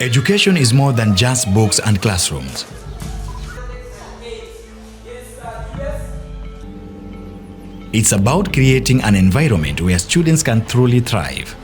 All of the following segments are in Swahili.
Education is more than just books and classrooms. It's about creating an environment where students can truly thrive.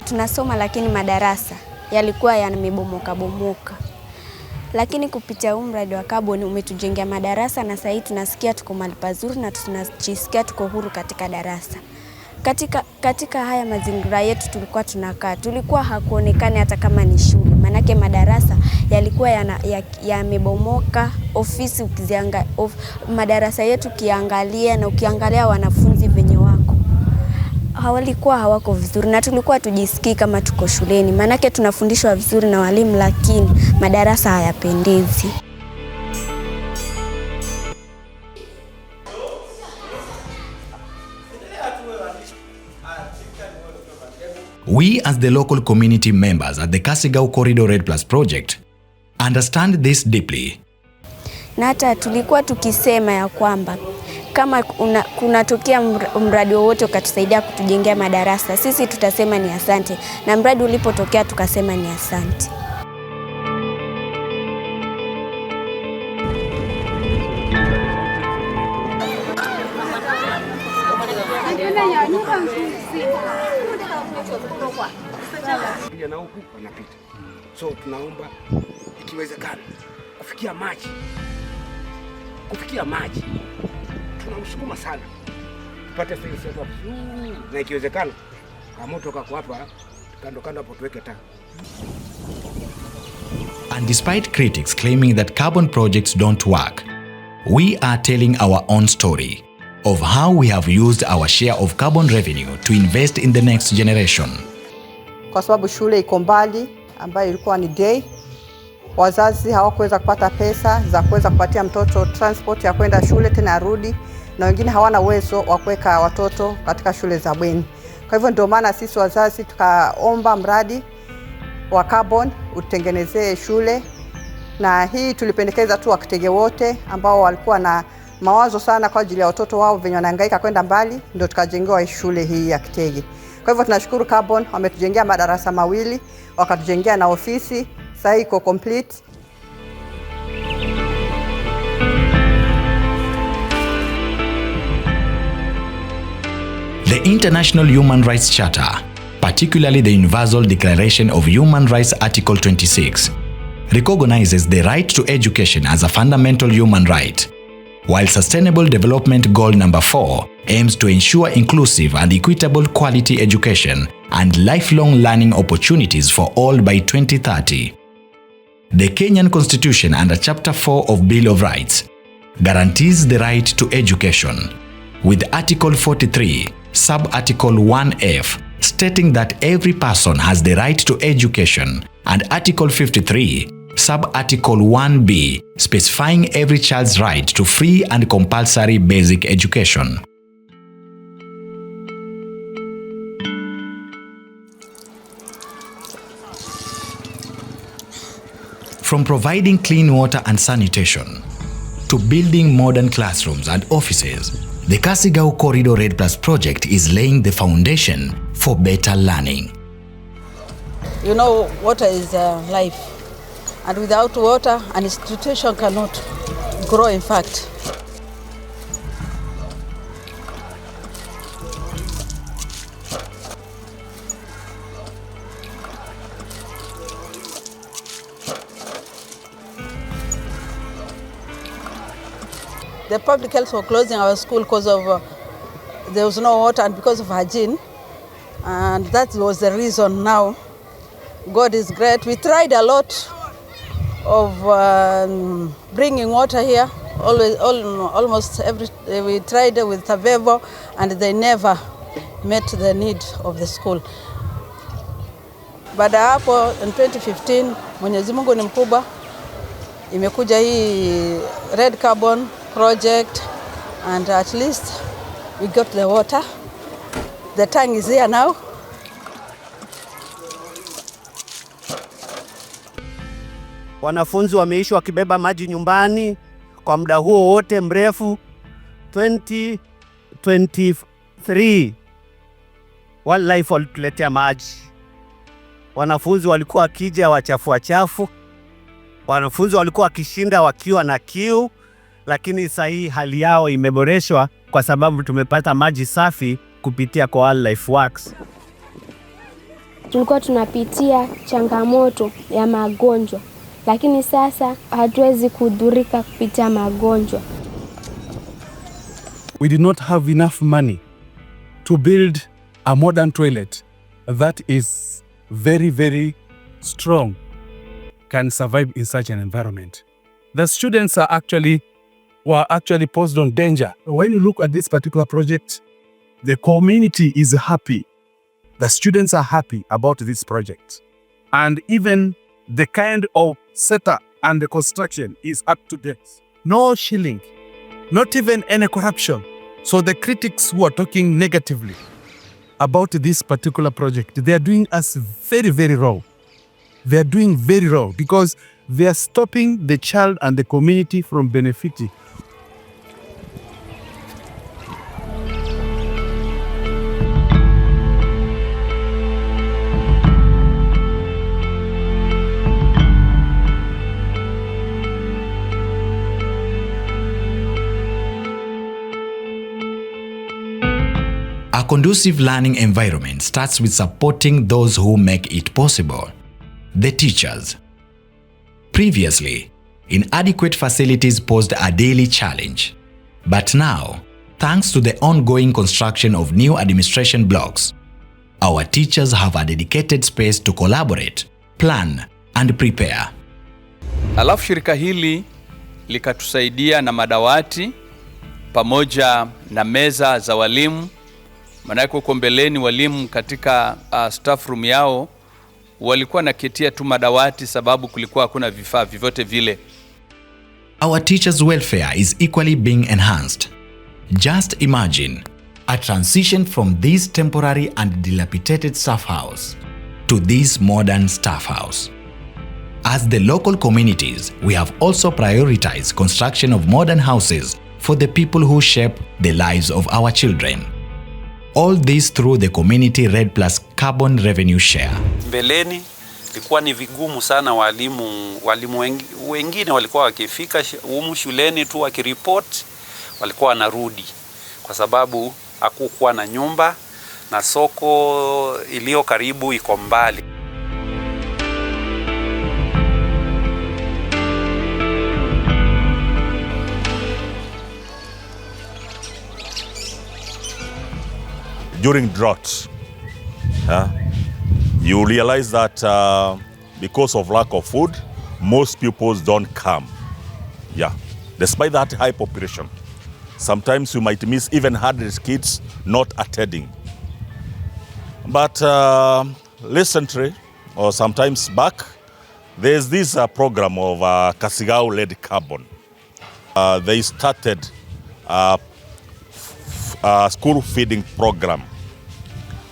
Tunasoma lakini madarasa yalikuwa yamebomoka. Lakini kupitia mradi wa carbon umetujengea madarasa na sasa tunasikia tuko mahali pazuri na tunajisikia tuko huru katika darasa. Katika haya mazingira yetu tulikuwa tunakaa, tulikuwa hakuonekani hata kama ni shule. Manake madarasa yalikuwa yamebomoka, ofisi madarasa yetu ukiangalia na ukiangalia wanafunzi venye wako. Hawako vizuri na tulikuwa tujisikii kama tuko shuleni. Manake tunafundishwa vizuri na walimu lakini madarasa hayapendezi. We as the local community members at the Kasigau Corridor REDD Plus project understand this deeply. Na hata tulikuwa tukisema ya kwamba kama kunatokea mradi wowote ukatusaidia kutujengea madarasa, sisi tutasema ni asante. Na mradi ulipotokea tukasema ni asante. Na huku wanapita. So tunaomba ikiwezekana kufikia maji. Tunamshukuma sana. Tupate fence hapa vizuri na ikiwezekana kama moto kwa hapa kando hapo tuweke taa. And despite critics claiming that carbon projects don't work, we are telling our own story of how we have used our share of carbon revenue to invest in the next generation. Kwa sababu shule iko mbali ambayo ilikuwa ni day, wazazi hawakuweza kupata pesa za kuweza kupatia mtoto transport ya kwenda shule tena arudi, na wengine hawana uwezo wa kuweka watoto katika shule za bweni. Kwa hivyo ndio maana sisi wazazi tukaomba mradi wa carbon utengenezee shule, na hii tulipendekeza tu wakitege wote ambao walikuwa na mawazo sana kwa ajili ya watoto wao venye wanahangaika kwenda mbali, ndio tukajengewa shule hii ya Kitege. Kwa hivyo tunashukuru carbon, wametujengea madarasa mawili, wakatujengea na ofisi, sasa iko complete. The International Human Rights Charter, particularly the Universal Declaration of Human Rights Article 26, recognizes the right to education as a fundamental human right, while Sustainable Development Goal number 4 aims to ensure inclusive and equitable quality education and lifelong learning opportunities for all by 2030. The Kenyan Constitution under Chapter 4 of Bill of Rights guarantees the right to education, with Article 43, Sub-Article 1F, stating that every person has the right to education, and Article 53, Sub-Article 1B, specifying every child's right to free and compulsory basic education. From providing clean water and sanitation to building modern classrooms and offices, the Kasigau Corridor REDD Plus project is laying the foundation for better learning. You know, water is life, and without water, an institution cannot grow, in fact. The public health were closing our school because of there was no water and because of hygiene, and that was the reason. Now God is great. We tried a lot of bringing water here. Almost every we tried with Tavevo, and they never met the need of the school. Baada hapo in 2015 Mwenyezi Mungu ni mkubwa, imekuja hii REDD Carbon project, and at least we got the water. The tank is here now. Wanafunzi wameishi wakibeba maji nyumbani kwa muda huo wote mrefu, 2023 wildlife walituletea maji. Wanafunzi walikuwa wakija wachafu, wanafunzi walikuwa wakishinda wakiwa na kiu, lakini sasa hii hali yao imeboreshwa kwa sababu tumepata maji safi kupitia kwa wildlife works. Tulikuwa tunapitia changamoto ya magonjwa, lakini sasa hatuwezi kudhurika kupitia magonjwa. We did not have enough money to build a modern toilet that is very, very strong, can survive in such an environment. The students were actually posed on danger. When you look at this particular project, the community is happy. The students are happy about this project. And even the kind of setup and the construction is up to date. No shilling, not even any corruption. So the critics who are talking negatively about this particular project, they are doing us very, very wrong. They are doing very wrong because they are stopping the child and the community from benefiting. A conducive learning environment starts with supporting those who make it possible, the teachers. Previously, inadequate facilities posed a daily challenge. But now, thanks to the ongoing construction of new administration blocks, our teachers have a dedicated space to collaborate, plan, and prepare. Alafu shirika hili likatusaidia na madawati pamoja na meza za walimu. Manake huko mbeleni walimu katika staff room yao walikuwa naketia tu madawati sababu kulikuwa hakuna vifaa vyovyote vile. Our teachers' welfare is equally being enhanced. Just imagine a transition from this temporary and dilapidated staff house to this modern staff house. As the local communities, we have also prioritized construction of modern houses for the people who shape the lives of our children. All this through the community REDD plus carbon revenue share. Mbeleni ilikuwa ni vigumu sana, walimu wengine walikuwa wakifika shuleni tu wakiripoti walikuwa wanarudi kwa sababu hakukuwa na nyumba na soko iliyo karibu iko mbali. During drought, you realize that because of lack of food, most pupils don't come. Despite that high population, sometimes you might miss even 100 kids not attending. But recently, or sometimes back, there's this program of Kasigau REDD carbon. They started a school feeding program,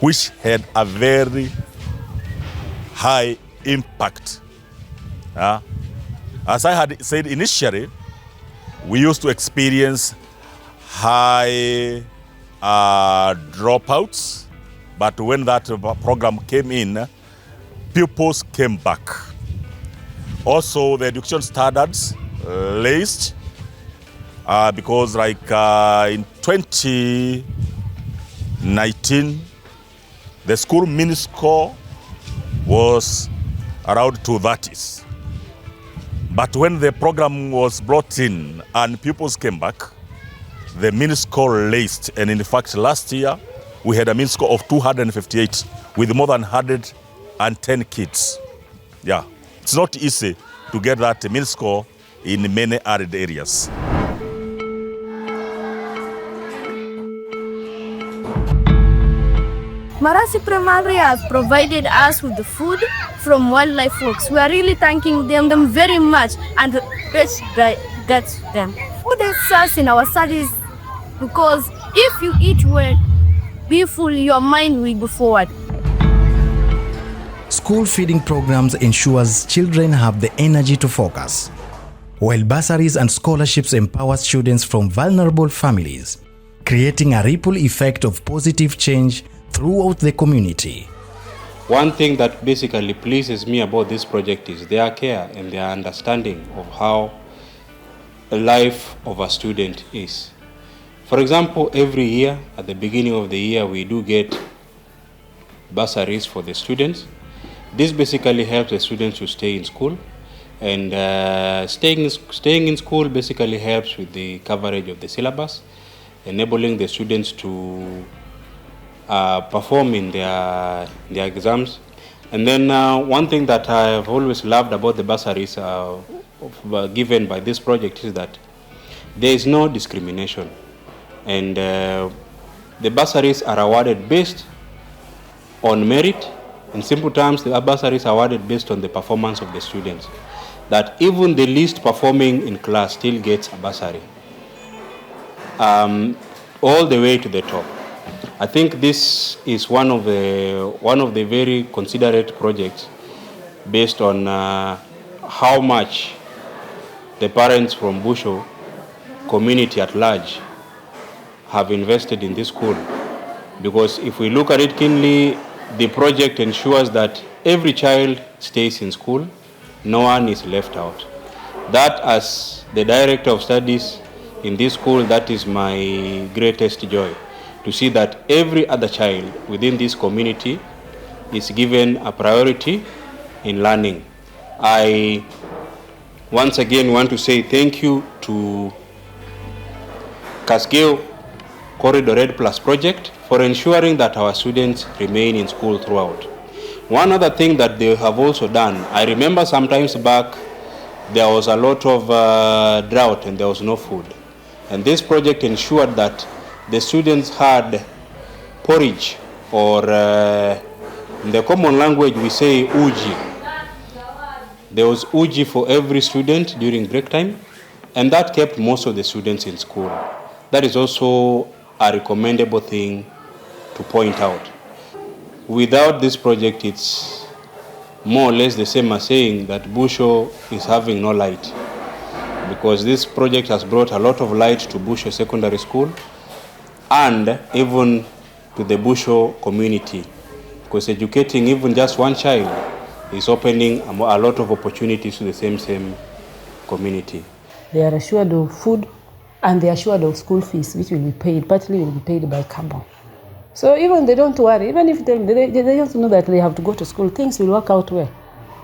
which had a very high impact. As I had said initially, we used to experience high dropouts, but when that program came in, pupils came back. Also, the education standards raised because like in 2019, the school mini score was around 230s. But when the program was brought in and pupils came back, the mini score raised. And in fact, last year, we had a mini score of 258 with more than 110 kids. It's not easy to get that mini score in many arid areas. Marasi Primary has provided us with the food from Wildlife Works. We are really thanking them very much and that's them. Food helps us in our studies because if you eat well, be full, your mind will go forward. School feeding programs ensures children have the energy to focus. while bursaries and scholarships empower students from vulnerable families, creating a ripple effect of positive change throughout the community. One thing that basically pleases me about this project is their care and their understanding of how the life of a student is. For example, every year, at the beginning of the year, we do get bursaries for the students. This basically helps the students to stay in school, and staying in school basically helps with the coverage of the syllabus, enabling the students to perform in their exams. And then one thing that I have always loved about the bursaries given by this project is that there is no discrimination, and the bursaries are awarded based on merit. In simple terms, the bursaries are awarded based on the performance of the students, that even the least performing in class still gets a bursary, all the way to the top. I think this is one of the very considerate projects based on how much the parents from Busho community at large have invested in this school. Because if we look at it keenly, the project ensures that every child stays in school, no one is left out. That, as the director of studies in this school, that is my greatest joy, to see that every other child within this community is given a priority in learning. I once again want to say thank you to Kasigau Corridor REDD Plus project for ensuring that our students remain in school throughout. One other thing that they have also done, I remember sometimes back there was a lot of drought and there was no food. And this project ensured that the students had porridge, or in the common language we say uji. There was uji for every student during break time, and that kept most of the students in school. That is also a recommendable thing to point out. Without this project, it's more or less the same as saying that Busho is having no light, because this project has brought a lot of light to Busho Secondary School and even to the Busho community, because educating even just one child is opening a lot of opportunities to the same community. They are assured of food, and they are assured of school fees, which will be paid, partly will be paid by carbon. So even they don't worry, even if they just know that they have to go to school, things will work out well.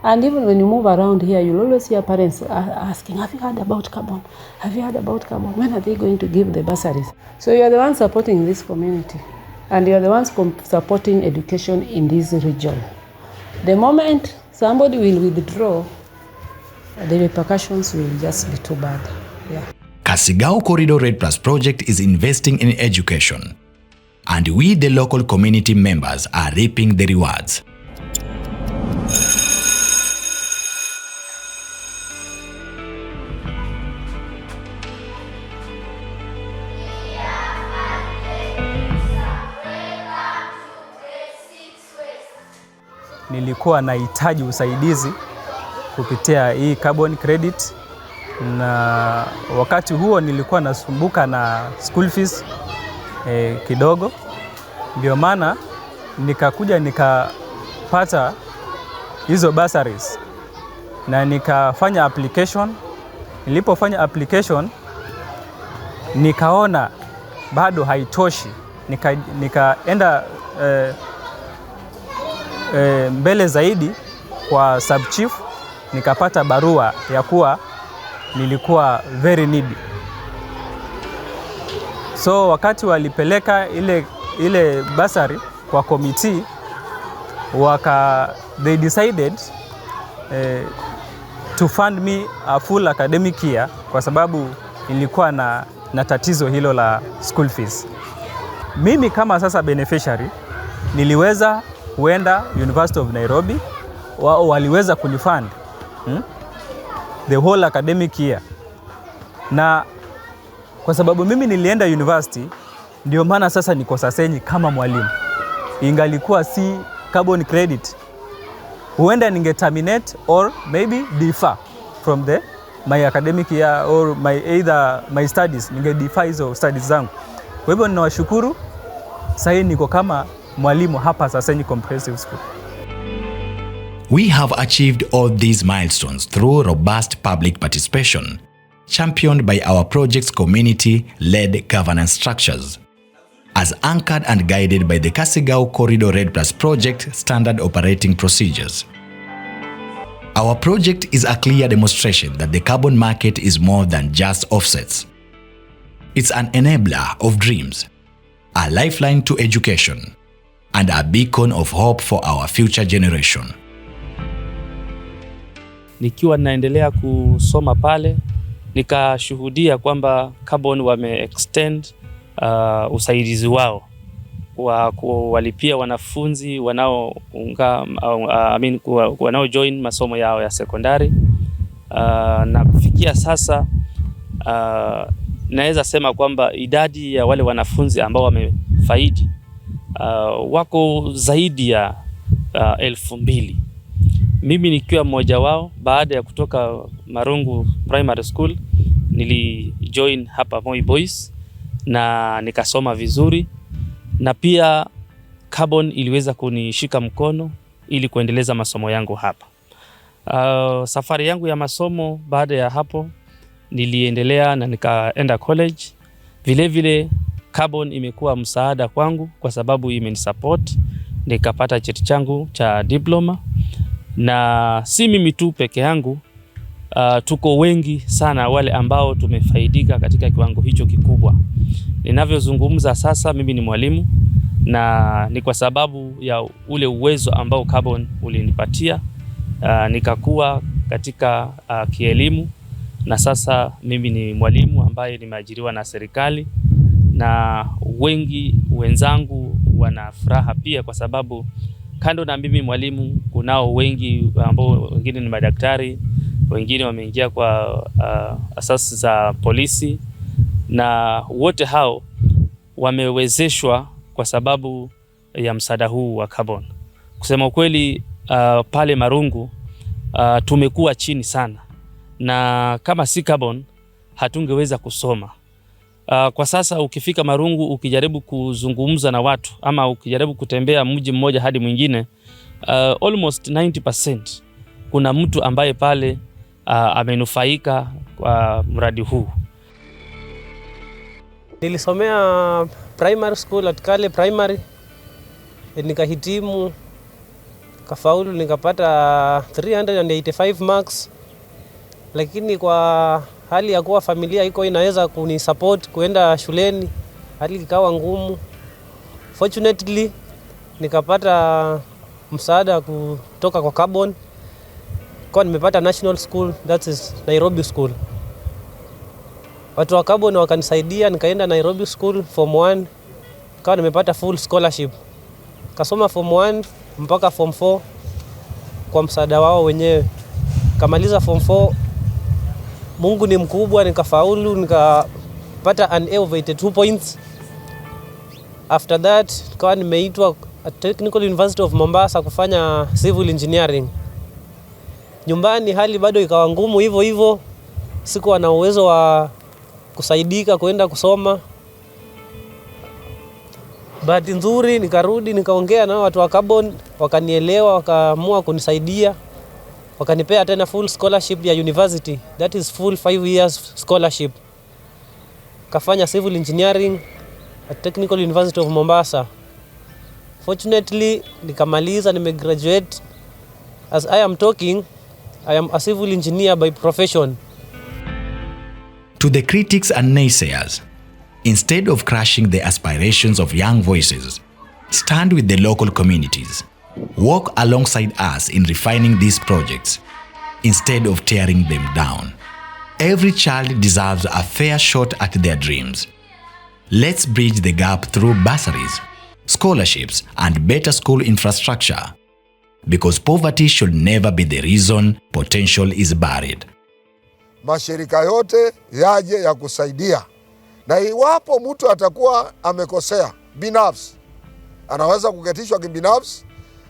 And even when you move around here, you'll always hear parents asking, have you heard about carbon? Have you heard about carbon? When are they going to give the bursaries? So you are the ones supporting this community, and you are the ones supporting education in this region. The moment somebody will withdraw, the repercussions will just be too bad. Yeah. Kasigau Corridor REDD Plus project is investing in education, and we, the local community members, are reaping the rewards. Nilikuwa nahitaji usaidizi kupitia hii carbon credit, na wakati huo nilikuwa nasumbuka na school fees kidogo. Ndio maana nikakuja nikapata hizo bursaries na nikafanya application. Nilipofanya application nikaona bado haitoshi, nikaenda mbele zaidi kwa sub chief, nikapata barua ya kuwa nilikuwa very needy. So wakati walipeleka ile bursary kwa committee, they decided to fund me a full academic year, kwa sababu nilikuwa na tatizo hilo la school fees. Mimi kama sasa beneficiary niliweza kuenda University of Nairobi, wao waliweza kunifund the whole academic year. Na kwa sababu mimi nilienda university, ndio maana sasa niko Sasenyi kama mwalimu. Ingalikuwa si carbon credit, huenda ninge terminate or maybe defer from the my academic year or my studies, ningedefy hizo studies zangu. Kwa hivyo ninawashukuru. Sasa niko kama mwalimu hapa Sasenyi Comprehensive School. We have achieved all these milestones through robust public participation, championed by our project's community-led governance structures, as anchored and guided by the Kasigau Corridor REDD+ project standard operating procedures. Our project is a clear demonstration that the carbon market is more than just offsets. It's an enabler of dreams, a lifeline to education, and a beacon of hope for our future generation. Nikiwa naendelea kusoma pale, nikashuhudia kwamba carbon wame-extend usaidizi wao wa kuwalipia wanafunzi wanao join masomo yao ya sekondari. Na kufikia sasa naweza sema kwamba idadi ya wale wanafunzi ambao wamefaidi wako zaidi ya 2,000. Mimi nikiwa mmoja wao. Baada ya kutoka Marungu Primary School nilijoin hapa Moi Boys na nikasoma vizuri, na pia carbon iliweza kunishika mkono ili kuendeleza masomo yangu hapa. Safari yangu ya masomo baada ya hapo niliendelea na nikaenda college. Vile vile carbon imekuwa msaada kwangu kwa sababu imenisupport nikapata cheti changu cha diploma. Na si mimi tu peke yangu, tuko wengi sana wale ambao tumefaidika katika kiwango hicho kikubwa. Ninavyozungumza sasa mimi ni mwalimu, na ni kwa sababu ya ule uwezo ambao carbon ulinipatia nikakuwa katika kielimu, na sasa mimi ni mwalimu ambaye nimeajiriwa na serikali, na wengi wenzangu wana furaha pia kwa sababu kando na mimi mwalimu kunao wengi ambao wengine ni madaktari, wengine wameingia kwa asasi za polisi, na wote hao wamewezeshwa kwa sababu ya msaada huu wa carbon. Kusema ukweli, pale Marungu tumekuwa chini sana, na kama si carbon hatungeweza kusoma. Kwa sasa ukifika Marungu ukijaribu kuzungumza na watu ama ukijaribu kutembea mji mmoja hadi mwingine, almost 90% kuna mtu ambaye pale amenufaika kwa mradi huu. Nilisomea primary school at Kale Primary, nikahitimu, kafaulu, nikapata 385 marks, lakini kwa hali ya kuwa familia iko inaweza kunisupport kuenda shuleni, hali ikawa ngumu. Fortunately nikapata msaada kutoka kwa carbon, kwa nimepata national school, that is Nairobi school. Watu wa carbon wakanisaidia, nikaenda Nairobi school form 1, kwa nimepata full scholarship. Kasoma form 1 mpaka form 4 kwa msaada wao wenyewe. Kamaliza form 4, Mungu ni mkubwa, nikafaulu, nikapata an A of 82 points. After that, kwa nimeitwa Technical University of Mombasa kufanya civil engineering. Nyumbani hali bado ikawa ngumu hivyo hivyo, sikuwa na uwezo wa kusaidika kuenda kusoma. Bahati nzuri nikarudi nikaongea na watu wa carbon, wakanielewa, wakaamua kunisaidia. Wakanipea tena full scholarship ya university, that is full 5 years scholarship. Kafanya civil engineering at Technical University of Mombasa. Fortunately nikamaliza, nimegraduate. As I am talking, I am a civil engineer by profession. To the critics and naysayers, instead of crushing the aspirations of young voices, stand with the local communities. Walk alongside us in refining these projects, instead of tearing them down. Every child deserves a fair shot at their dreams. Let's bridge the gap through bursaries, scholarships, and better school infrastructure. Because poverty should never be the reason potential is buried. Mashirika yote yaje ya kusaidia. Na iwapo mtu atakuwa amekosea binafsi, anaweza kuketishwa kibinafsi,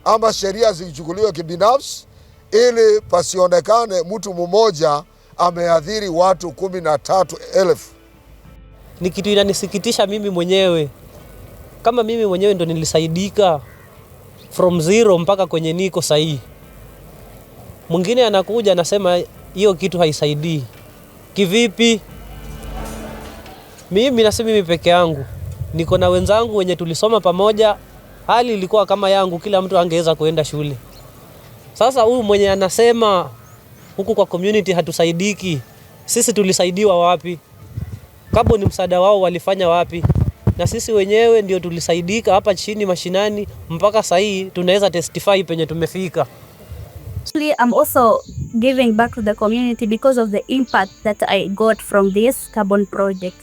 ama sheria zichukuliwe kibinafsi, ili pasionekane mtu mmoja ameadhiri watu 13,000. Ni kitu inanisikitisha mimi mwenyewe. Kama mimi mwenyewe ndo nilisaidika from zero mpaka kwenye niko sahi. Mwingine anakuja anasema hiyo kitu haisaidii. Kivipi? Mimi nasema mimi peke yangu. Niko na wenzangu wenye tulisoma pamoja, hali ilikuwa kama yangu, kila mtu angeweza kuenda shule. Sasa huyu mwenye anasema huku kwa community hatusaidiki, sisi tulisaidiwa wapi? Carbon msaada wao walifanya wapi? Na sisi wenyewe ndio tulisaidika hapa chini mashinani mpaka sahii tunaweza testify penye tumefika. I'm also giving back to the community because of the impact that I got from this carbon project.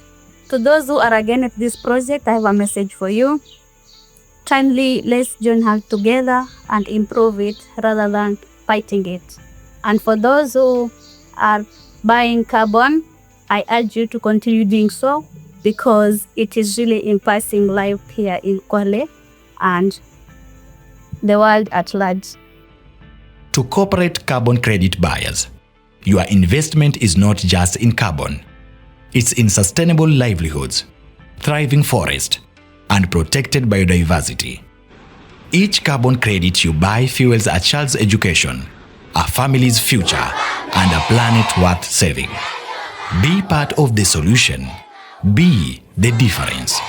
To those who are against this project, I have a message for you. Kindly, let's join hands together and improve it rather than fighting it. And for those who are buying carbon, I urge you to continue doing so because it is really impacting life here in Kwale and the world at large. To corporate carbon credit buyers, your investment is not just in carbon. It's in sustainable livelihoods, thriving forest, and protected biodiversity. Each carbon credit you buy fuels a child's education, a family's future, and a planet worth saving. Be part of the solution. Be the difference.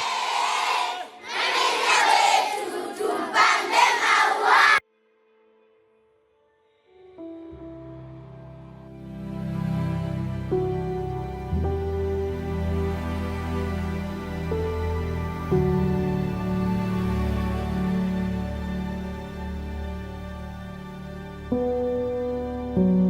Thank you.